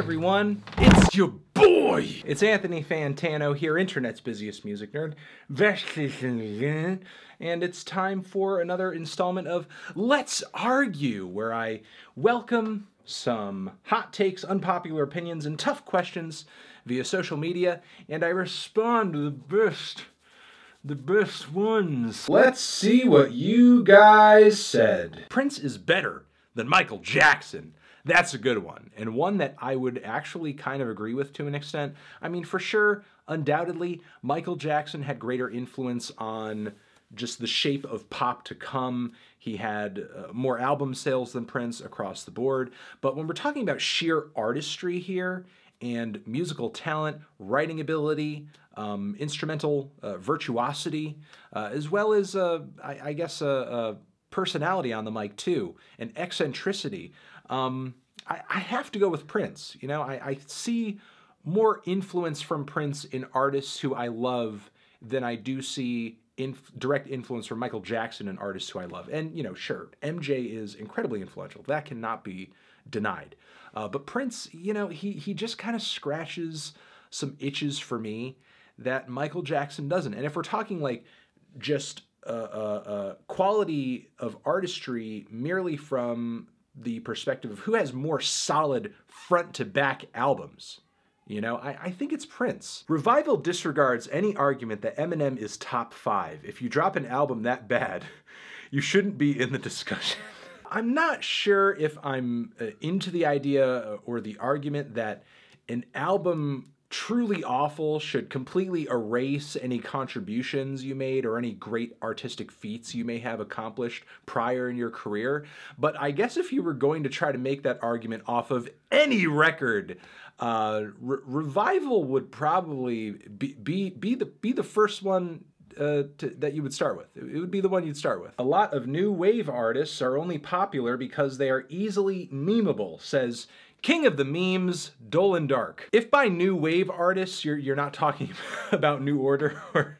everyone, it's your boy! It's Anthony Fantano here, internet's busiest music nerd. And it's time for another installment of Let's Argue, where I welcome some hot takes, unpopular opinions, and tough questions via social media, and I respond to the best ones. Let's see what you guys said. Prince is better than Michael Jackson. That's a good one, and one that I would actually kind of agree with to an extent. I mean, for sure, undoubtedly, Michael Jackson had greater influence on just the shape of pop to come. He had more album sales than Prince across the board. But when we're talking about sheer artistry here, and musical talent, writing ability, instrumental virtuosity, as well as, I guess, personality on the mic too, and eccentricity, I have to go with Prince. You know, I see more influence from Prince in artists who I love than I do see direct influence from Michael Jackson in artists who I love. And, you know, sure, MJ is incredibly influential. That cannot be denied. But Prince, you know, he just kind of scratches some itches for me that Michael Jackson doesn't. And if we're talking like just quality of artistry merely from the perspective of who has more solid front-to-back albums, you know, I think it's Prince. Revival disregards any argument that Eminem is top 5. If you drop an album that bad, you shouldn't be in the discussion. I'm not sure if I'm into the idea or the argument that an album truly awful should completely erase any contributions you made or any great artistic feats you may have accomplished prior in your career. But I guess if you were going to try to make that argument off of any record, Revival would probably be the first one that you would start with. It would be the one you'd start with. A lot of new wave artists are only popular because they are easily memeable, says King of the Memes, Dolan Dark. If by new wave artists, you're not talking about New Order or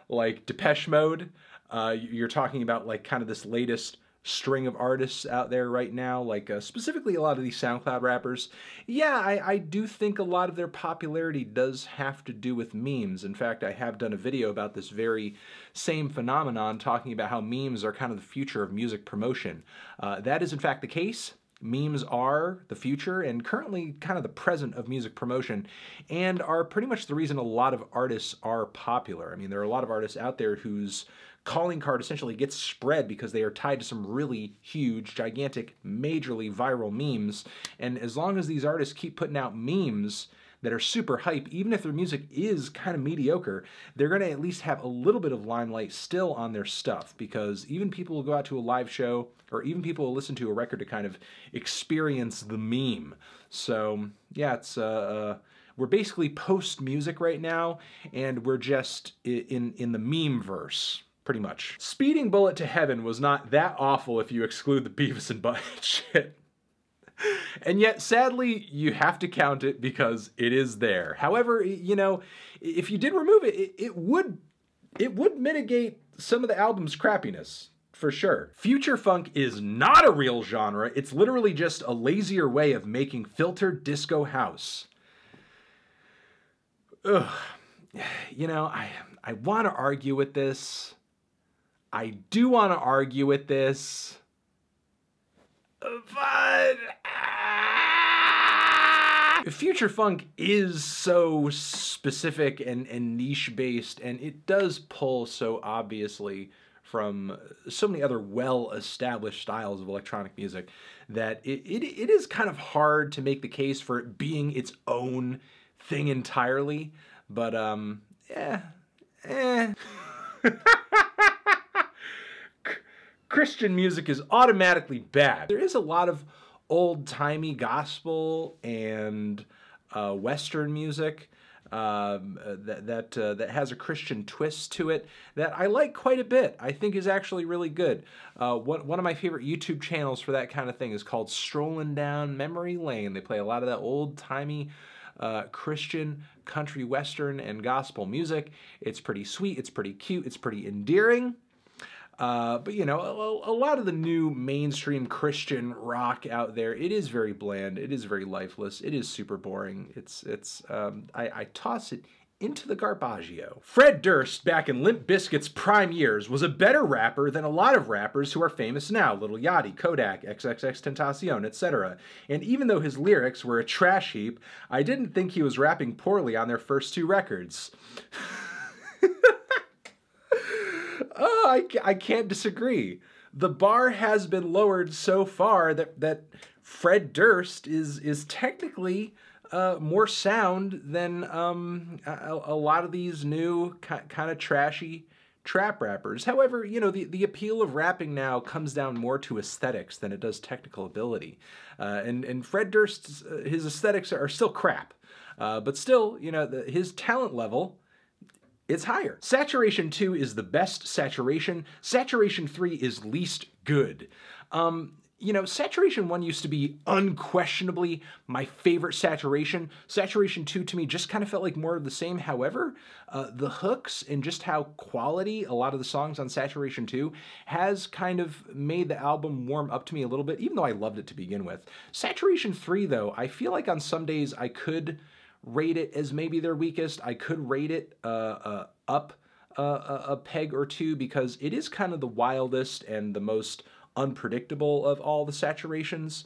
like Depeche Mode, you're talking about like kind of this latest string of artists out there right now, like specifically a lot of these SoundCloud rappers. Yeah, I do think a lot of their popularity does have to do with memes. In fact, I have done a video about this very same phenomenon, talking about how memes are kind of the future of music promotion. That is in fact the case. Memes are the future and currently kind of the present of music promotion, and are pretty much the reason a lot of artists are popular. I mean, there are a lot of artists out there whose calling card essentially gets spread because they are tied to some really huge, gigantic, majorly viral memes. And as long as these artists keep putting out memes that are super hype, even if their music is kind of mediocre, they're going to at least have a little bit of limelight still on their stuff, because even people will go out to a live show, or even people will listen to a record to kind of experience the meme. So yeah, it's we're basically post-music right now, and we're just in the meme verse, pretty much. Speeding Bullet to Heaven was not that awful if you exclude the Beavis and Butthead shit. And yet, sadly, you have to count it because it is there. However, you know, if you did remove it, it would mitigate some of the album's crappiness, for sure. Future funk is not a real genre. It's literally just a lazier way of making filtered disco house. Ugh. You know, I want to argue with this. I do want to argue with this. But future funk is so specific and niche based, and it does pull so obviously from so many other well-established styles of electronic music that it is kind of hard to make the case for it being its own thing entirely. But Christian music is automatically bad. There is a lot of old-timey gospel and Western music that has a Christian twist to it that I like quite a bit. I think is actually really good. One of my favorite YouTube channels for that kind of thing is called Strolling Down Memory Lane. They play a lot of that old-timey Christian country, Western, and gospel music. It's pretty sweet. It's pretty cute. It's pretty endearing. But you know, a lot of the new mainstream Christian rock out there, it is very bland. It is very lifeless. It is super boring. I toss it into the garbaggio. Fred Durst, back in Limp Bizkit's prime years, was a better rapper than a lot of rappers who are famous now, Lil Yachty, Kodak, XXXTentacion, etc. And even though his lyrics were a trash heap, I didn't think he was rapping poorly on their first 2 records. Oh, I can't disagree. The bar has been lowered so far that Fred Durst is technically more sound than a lot of these new kind of trashy trap rappers. However, you know, the appeal of rapping now comes down more to aesthetics than it does technical ability. And Fred Durst's, his aesthetics are still crap. But still, you know, his talent level, it's higher. Saturation 2 is the best saturation. Saturation 3 is least good. You know, Saturation 1 used to be unquestionably my favorite saturation. Saturation 2 to me just kind of felt like more of the same. However, the hooks and just how quality a lot of the songs on Saturation 2 has kind of made the album warm up to me a little bit, even though I loved it to begin with. Saturation 3, though, I feel like on some days I could rate it as maybe their weakest. I could rate it up a peg or 2 because it is kind of the wildest and the most unpredictable of all the saturations.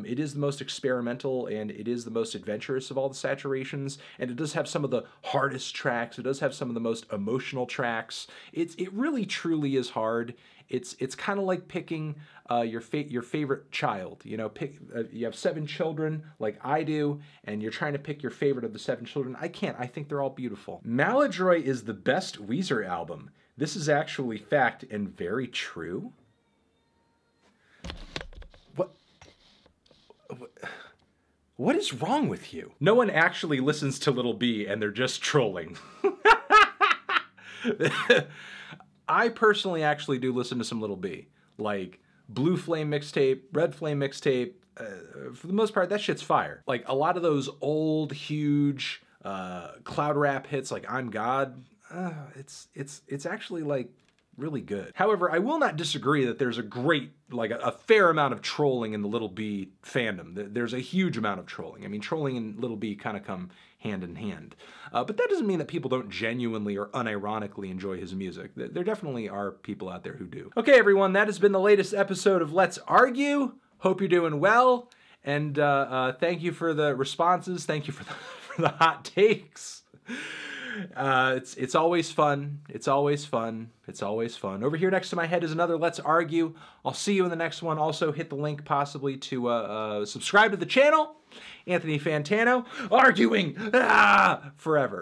It is the most experimental and it is the most adventurous of all the saturations, and it does have some of the hardest tracks. It does have some of the most emotional tracks. It really truly is hard. It's kind of like picking your favorite child. You know, you have 7 children like I do, and you're trying to pick your favorite of the 7 children. I can't. I think they're all beautiful. Maladroit is the best Weezer album. This is actually fact and very true. What is wrong with you? No one actually listens to Lil B and they're just trolling. I personally actually do listen to some Lil B. Like Blue Flame mixtape, Red Flame mixtape. For the most part, that shit's fire. Like a lot of those old, huge cloud rap hits like I'm God, it's actually like really good. However, I will not disagree that there's a great, like a fair amount of trolling in the Lil B fandom. There's a huge amount of trolling. I mean, trolling and Lil B kind of come hand in hand. But that doesn't mean that people don't genuinely or unironically enjoy his music. There definitely are people out there who do. Okay, everyone, that has been the latest episode of Let's Argue. Hope you're doing well. And thank you for the responses. Thank you for the hot takes. It's always fun. It's always fun. It's always fun. Over here next to my head is another Let's Argue. I'll see you in the next one. Also hit the link possibly to subscribe to the channel. Anthony Fantano, arguing forever.